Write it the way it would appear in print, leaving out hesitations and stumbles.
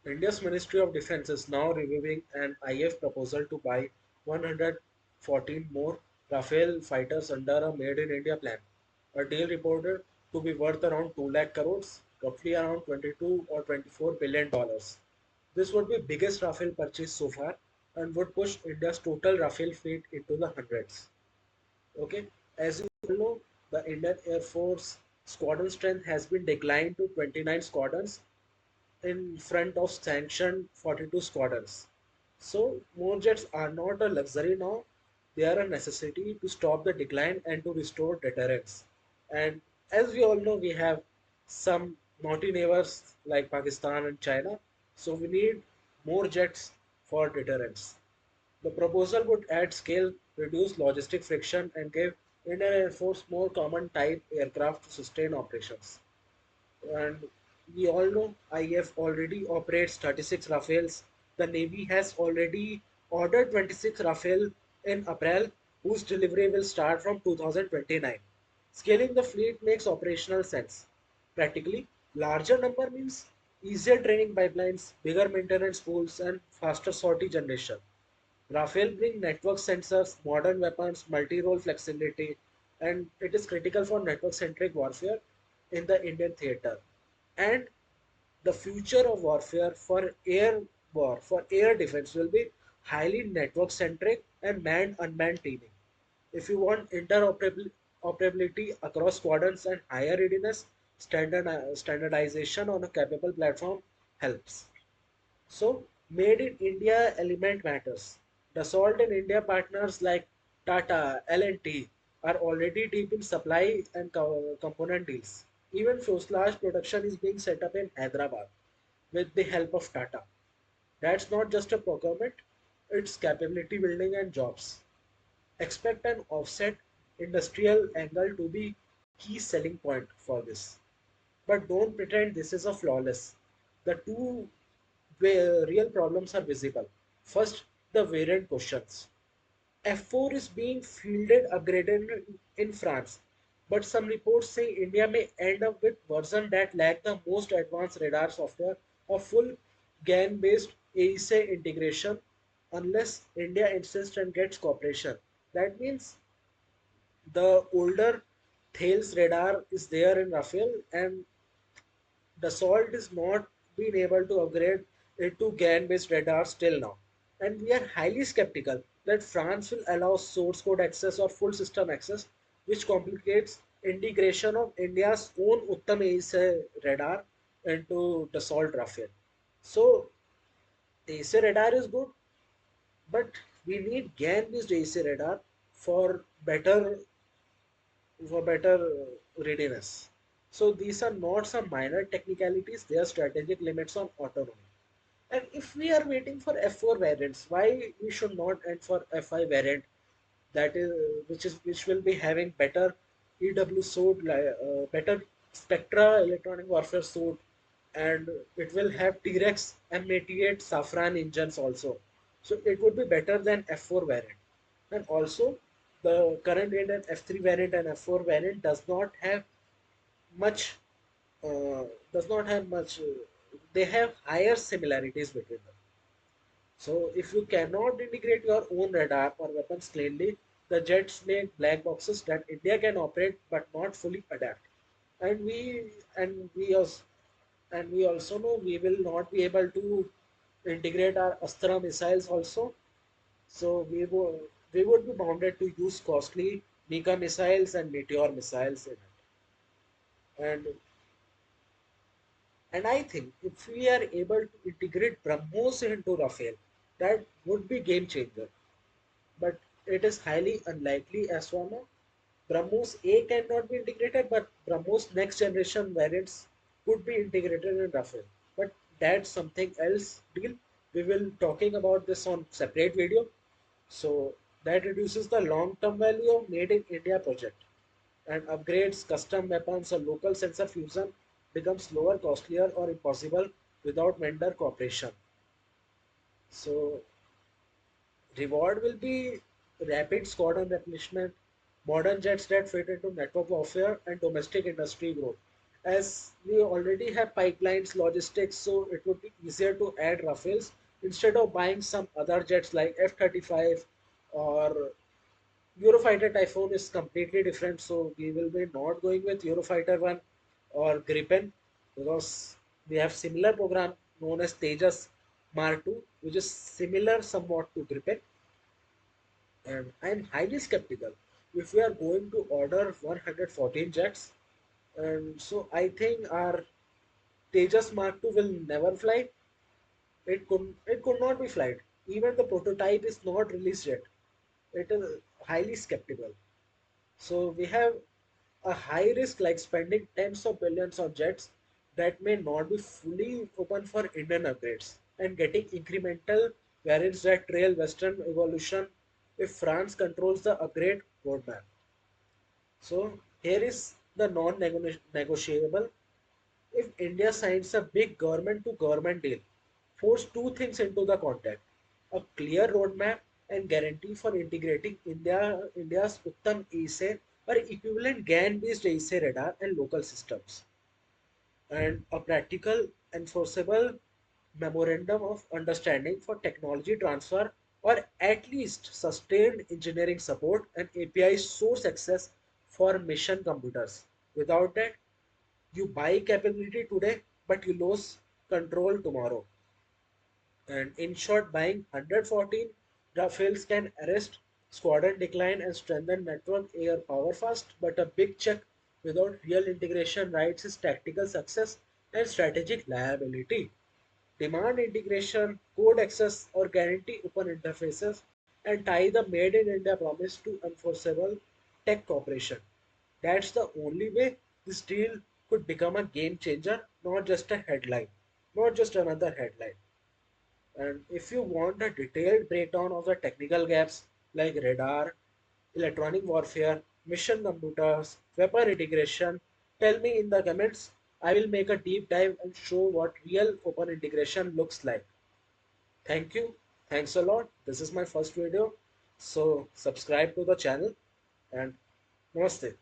India's Ministry of Defense is now reviewing an IF proposal to buy 114 more Rafale fighters under a Made in India plan. A deal reported to be worth around 2 lakh crores, roughly around 22 or 24 billion dollars. This would be biggest Rafale purchase so far and would push India's total Rafale fleet into the hundreds. Okay, as you all know, the Indian Air Force squadron strength has been declined to 29 squadrons in front of sanctioned 42 squadrons. So more jets are not a luxury now, they are a necessity to stop the decline and to restore deterrence. And as we all know, we have some naughty neighbors like Pakistan and China, so we need more jets for deterrence. The proposal would add scale, reduce logistic friction, and give Indian Air Force more common type aircraft to sustain operations. And we all know IF already operates 36 Rafales. The Navy has already ordered 26 Rafale in April, whose delivery will start from 2029. Scaling the fleet makes operational sense. Practically, larger number means easier training pipelines, bigger maintenance pools, and faster sortie generation. Rafale bring network sensors, modern weapons, multi-role flexibility, and it is critical for network-centric warfare in the Indian theater. And the future of warfare for air defense will be highly network-centric and manned-unmanned teaming. If you want interoperability across squadrons and higher readiness, standardization on a capable platform helps. So, made in India element matters. Dassault in India partners like Tata, L&T are already deep in supply and component deals. Even fuselage production is being set up in Hyderabad with the help of Tata. That's not just a procurement, it's capability building and jobs. Expect an offset industrial angle to be key selling point for this. But don't pretend this is a flawless. The two real problems are visible. First, the variant questions. F4 is being fielded upgraded in France, but some reports say India may end up with version that lack the most advanced radar software or full GaN-based AESA integration unless India insists and gets cooperation. That means the older Thales radar is there in Rafale and the salt is not been able to upgrade it to GaN-based radars till now. And we are highly skeptical that France will allow source code access or full system access, which complicates integration of India's own Uttam AESA radar into Dassault Rafale. So AESA radar is good, but we need GaN-based AESA radar for better readiness. So these are not some minor technicalities, they are strategic limits on autonomy. And if we are waiting for F4 variants, why we should not end for F5 variant that is which will be having better EW suit, better Spectra electronic warfare suit, and it will have T-Rex M88 Safran engines also. So it would be better than F4 variant. And also the current Indian F3 variant and F4 variant much does not have much they have higher similarities between them. So if you cannot integrate your own radar or weapons cleanly, the jets make black boxes that India can operate but not fully adapt. And we also know we will not be able to integrate our Astra missiles also. So we would be bounded to use costly Nika missiles and Meteor missiles in it. And I think if we are able to integrate BrahMos into Rafale, that would be game changer. But it is highly unlikely as for now. BrahMos A cannot be integrated, but BrahMos next generation variants could be integrated in Rafale. But that's something else deal. We will talking about this on separate video. So that reduces the long-term value of Made in India project and upgrades, custom weapons or local sensor fusion becomes lower, costlier or impossible without vendor cooperation. So reward will be rapid squadron replenishment, modern jets that fit into network warfare and domestic industry growth. as we already have pipelines, logistics, so it would be easier to add Rafales instead of buying some other jets like F-35 or Eurofighter Typhoon is completely different. So we will be not going with Eurofighter 1 or Gripen because we have similar program known as Tejas Mark 2, which is similar somewhat to Gripen. And I'm highly skeptical if we are going to order 114 jets. And so I think our Tejas Mark 2 will never fly. It could not be flight. Even the prototype is not released yet. It is highly skeptical. So we have a high risk like spending tens of billions on jets that may not be fully open for Indian upgrades and getting incremental variants that trail Western evolution if France controls the upgrade roadmap. So here is the non-negotiable. If India signs a big government to government deal, force two things into the contract: a clear roadmap and guarantee for integrating India's Uttam AESA or equivalent GaN based AESA radar and local systems, and a practical enforceable memorandum of understanding for technology transfer or at least sustained engineering support and API source access for mission computers. Without that, you buy capability today, but you lose control tomorrow. And in short, buying 114 Rafales can arrest squadron decline and strengthen network air power fast, but a big check without real integration rights is tactical success and strategic liability. Demand integration, code access, or guarantee open interfaces, and tie the Made in India promise to enforceable tech cooperation. That's the only way this deal could become a game changer, not just a headline, not just another headline. And if you want a detailed breakdown of the technical gaps like radar, electronic warfare, mission computers, weapon integration, tell me in the comments. I will make a deep dive and show what real open integration looks like. Thank you. Thanks a lot. This is my first video. So subscribe to the channel and namaste.